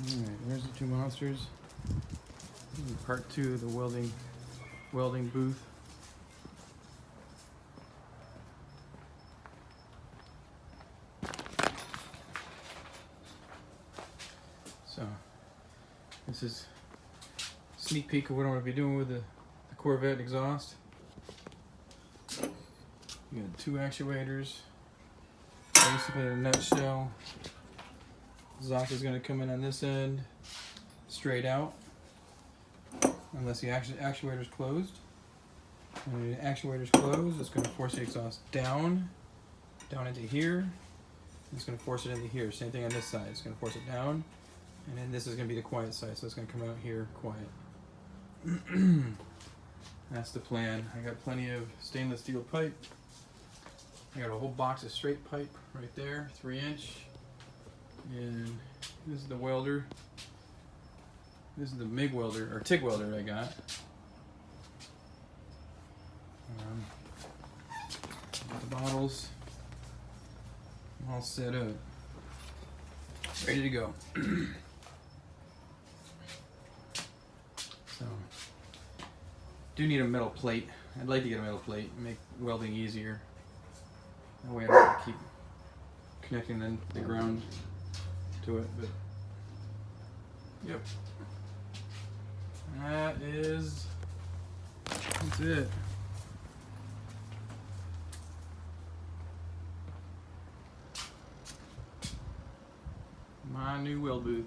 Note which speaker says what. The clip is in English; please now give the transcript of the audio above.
Speaker 1: Alright, there's the two monsters. Part 2 of the welding booth. So this is a sneak peek of what I'm going to be doing with the Corvette exhaust. You got two actuators. Basically, in a nutshell, exhaust is going to come in on this end, straight out, unless the actuator is closed. When the actuator is closed, it's going to force the exhaust down into here. It's going to force it into here. Same thing on this side. It's going to force it down, and then this is going to be the quiet side, so it's going to come out here quiet. That's the plan. I got plenty of stainless steel pipe. I got a whole box of straight pipe right there, 3-inch. And this is the welder. This is the MIG welder, or TIG welder I got. Got the bottles all set up. Ready to go. So, do need a metal plate. I'd like to get a metal plate, make welding easier. That way I don't have to keep connecting the ground to it, but yep. That's it. My new weld booth.